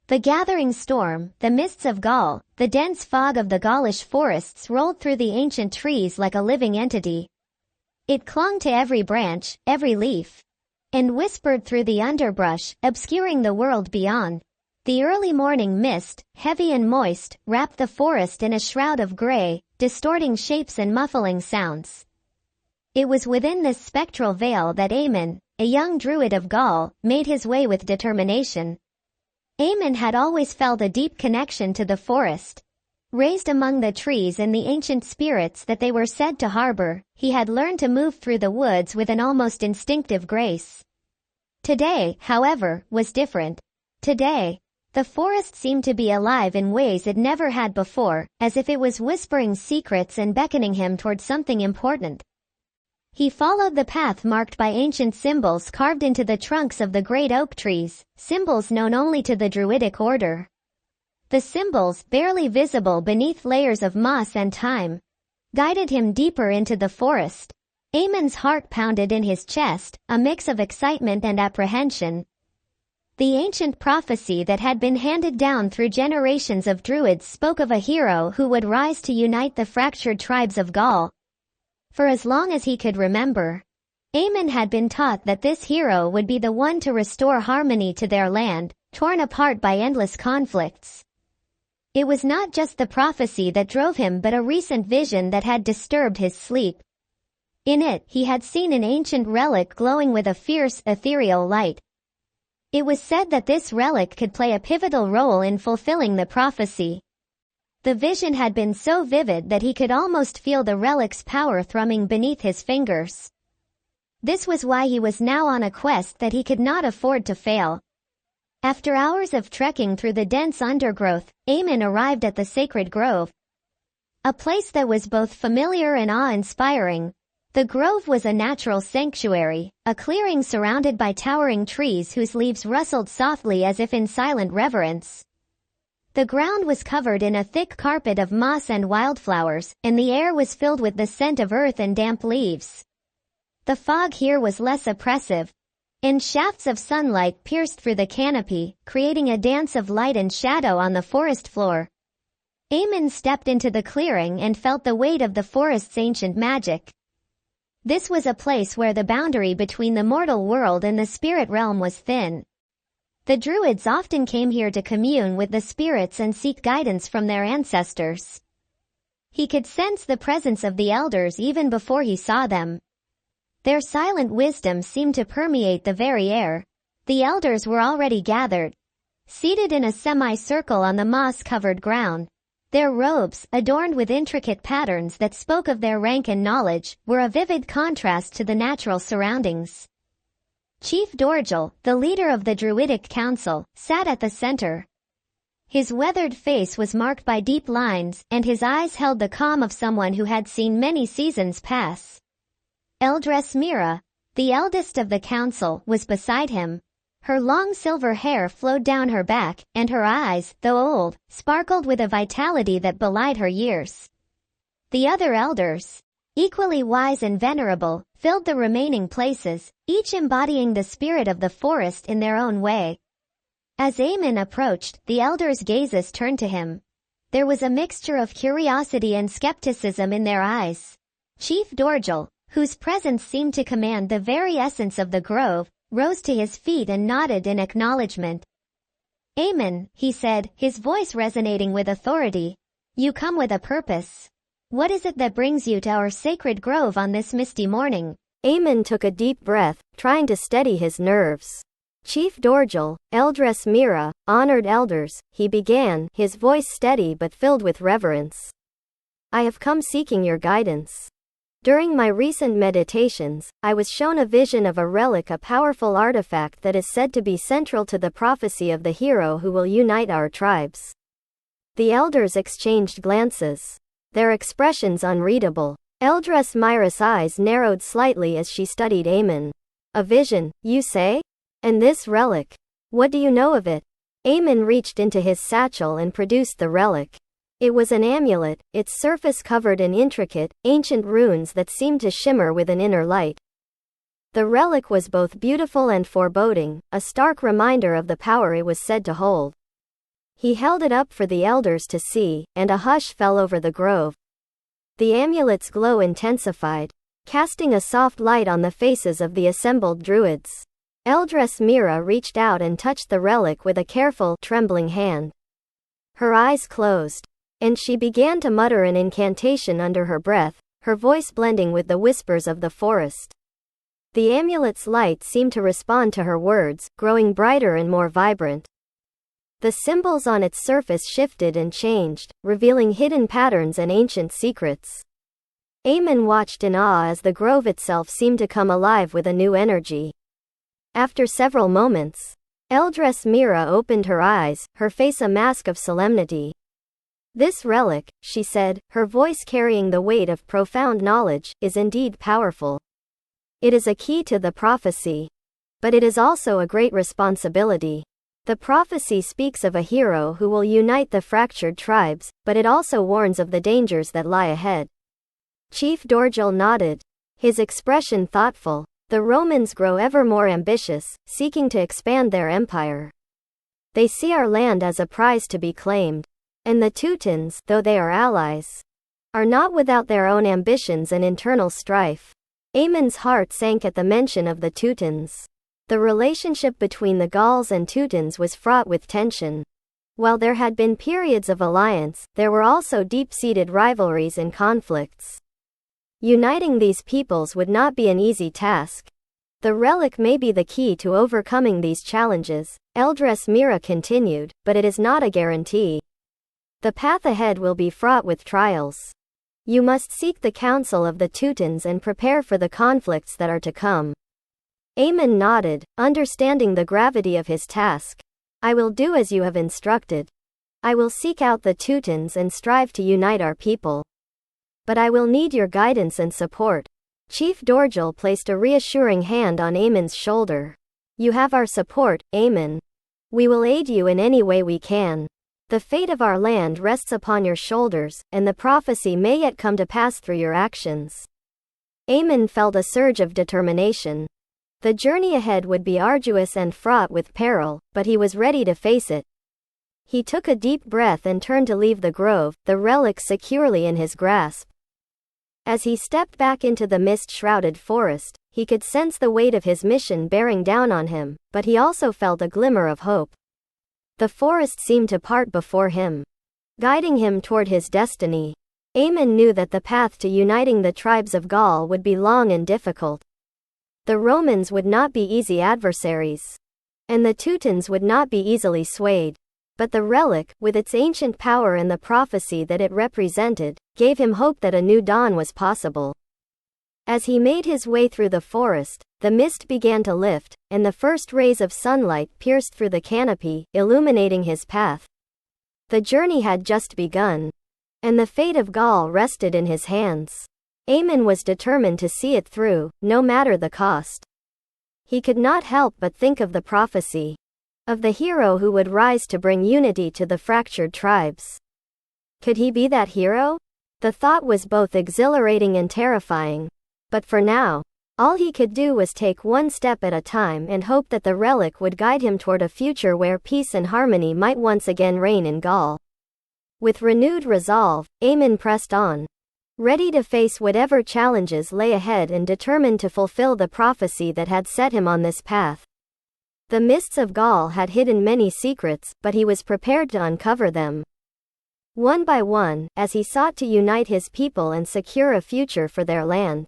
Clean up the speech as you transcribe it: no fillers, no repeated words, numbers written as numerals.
The gathering storm, the mists of Gaul, the dense fog of the Gaulish forests rolled through the ancient trees like a living entity. It clung to every branch, every leaf, and whispered through the underbrush, obscuring the world beyond. The early morning mist, heavy and moist, wrapped the forest in a shroud of gray, distorting shapes and muffling sounds. It was within this spectral veil that Aemon, a young druid of Gaul, made his way with determination. Aemon had always felt a deep connection to the forest. Raised among the trees and the ancient spirits that they were said to harbor, he had learned to move through the woods with an almost instinctive grace. Today, however, was different. Today, the forest seemed to be alive in ways it never had before, as if it was whispering secrets and beckoning him toward something important. He followed the path marked by ancient symbols carved into the trunks of the great oak trees, symbols known only to the Druidic order. The symbols, barely visible beneath layers of moss and thyme, guided him deeper into the forest. Aemon's heart pounded in his chest, a mix of excitement and apprehension. The ancient prophecy that had been handed down through generations of druids spoke of a hero who would rise to unite the fractured tribes of Gaul. For as long as he could remember, Aemon had been taught that this hero would be the one to restore harmony to their land, torn apart by endless conflicts. It was not just the prophecy that drove him but a recent vision that had disturbed his sleep. In it, he had seen an ancient relic glowing with a fierce, ethereal light. It was said that this relic could play a pivotal role in fulfilling the prophecy. The vision had been so vivid that he could almost feel the relic's power thrumming beneath his fingers. This was why he was now on a quest that he could not afford to fail. After hours of trekking through the dense undergrowth, Aemon arrived at the sacred grove. A place that was both familiar and awe-inspiring. The grove was a natural sanctuary, a clearing surrounded by towering trees whose leaves rustled softly as if in silent reverence. The ground was covered in a thick carpet of moss and wildflowers, and the air was filled with the scent of earth and damp leaves. The fog here was less oppressive, and shafts of sunlight pierced through the canopy, creating a dance of light and shadow on the forest floor. Aemon stepped into the clearing and felt the weight of the forest's ancient magic. This was a place where the boundary between the mortal world and the spirit realm was thin. The druids often came here to commune with the spirits and seek guidance from their ancestors. He could sense the presence of the elders even before he saw them. Their silent wisdom seemed to permeate the very air. The elders were already gathered, seated in a semicircle on the moss-covered ground. Their robes, adorned with intricate patterns that spoke of their rank and knowledge, were a vivid contrast to the natural surroundings. Chief Dorgel, the leader of the Druidic Council, sat at the center. His weathered face was marked by deep lines, and his eyes held the calm of someone who had seen many seasons pass. Eldress Mira, the eldest of the council, was beside him. Her long silver hair flowed down her back, and her eyes, though old, sparkled with a vitality that belied her years. The other elders, equally wise and venerable, filled the remaining places, each embodying the spirit of the forest in their own way. As Aemon approached, the elders' gazes turned to him. There was a mixture of curiosity and skepticism in their eyes. Chief Dorgel, whose presence seemed to command the very essence of the grove, rose to his feet and nodded in acknowledgement. "Aemon," he said, his voice resonating with authority. "You come with a purpose. What is it that brings you to our sacred grove on this misty morning?" Aemon took a deep breath, trying to steady his nerves. "Chief Dorgel, Eldress Mira, honored elders," he began, his voice steady but filled with reverence. "I have come seeking your guidance. During my recent meditations, I was shown a vision of a relic, a powerful artifact that is said to be central to the prophecy of the hero who will unite our tribes." The elders exchanged glances, their expressions unreadable. Eldress Mira's eyes narrowed slightly as she studied Aemon. "A vision, you say? And this relic? What do you know of it?" Aemon reached into his satchel and produced the relic. It was an amulet, its surface covered in intricate, ancient runes that seemed to shimmer with an inner light. The relic was both beautiful and foreboding, a stark reminder of the power it was said to hold. He held it up for the elders to see, and a hush fell over the grove. The amulet's glow intensified, casting a soft light on the faces of the assembled druids. Eldress Mira reached out and touched the relic with a careful, trembling hand. Her eyes closed, and she began to mutter an incantation under her breath, her voice blending with the whispers of the forest. The amulet's light seemed to respond to her words, growing brighter and more vibrant. The symbols on its surface shifted and changed, revealing hidden patterns and ancient secrets. Aemon watched in awe as the grove itself seemed to come alive with a new energy. After several moments, Eldress Mira opened her eyes, her face a mask of solemnity. "This relic," she said, her voice carrying the weight of profound knowledge, "is indeed powerful. It is a key to the prophecy. But it is also a great responsibility. The prophecy speaks of a hero who will unite the fractured tribes, but it also warns of the dangers that lie ahead." Chief Dorgil nodded, his expression thoughtful. "The Romans grow ever more ambitious, seeking to expand their empire. They see our land as a prize to be claimed. And the Teutons, though they are allies, are not without their own ambitions and internal strife." Aemon's heart sank at the mention of the Teutons. The relationship between the Gauls and Teutons was fraught with tension. While there had been periods of alliance, there were also deep-seated rivalries and conflicts. Uniting these peoples would not be an easy task. "The relic may be the key to overcoming these challenges," Eldress Mira continued, "but it is not a guarantee. The path ahead will be fraught with trials. You must seek the counsel of the Teutons and prepare for the conflicts that are to come." Aemon nodded, understanding the gravity of his task. "I will do as you have instructed. I will seek out the Teutons and strive to unite our people. But I will need your guidance and support." Chief Dorgil placed a reassuring hand on Aemon's shoulder. "You have our support, Aemon. We will aid you in any way we can. The fate of our land rests upon your shoulders, and the prophecy may yet come to pass through your actions." Aemon felt a surge of determination. The journey ahead would be arduous and fraught with peril, but he was ready to face it. He took a deep breath and turned to leave the grove, the relic securely in his grasp. As he stepped back into the mist-shrouded forest, he could sense the weight of his mission bearing down on him, but he also felt a glimmer of hope. The forest seemed to part before him, guiding him toward his destiny. Aemon knew that the path to uniting the tribes of Gaul would be long and difficult. The Romans would not be easy adversaries, and the Teutons would not be easily swayed. But the relic, with its ancient power and the prophecy that it represented, gave him hope that a new dawn was possible. As he made his way through the forest, the mist began to lift, and the first rays of sunlight pierced through the canopy, illuminating his path. The journey had just begun, and the fate of Gaul rested in his hands. Aemon was determined to see it through, no matter the cost. He could not help but think of the prophecy, of the hero who would rise to bring unity to the fractured tribes. Could he be that hero? The thought was both exhilarating and terrifying. But for now, all he could do was take one step at a time and hope that the relic would guide him toward a future where peace and harmony might once again reign in Gaul. With renewed resolve, Aemon pressed on, ready to face whatever challenges lay ahead and determined to fulfill the prophecy that had set him on this path. The mists of Gaul had hidden many secrets, but he was prepared to uncover them. One by one, as he sought to unite his people and secure a future for their land.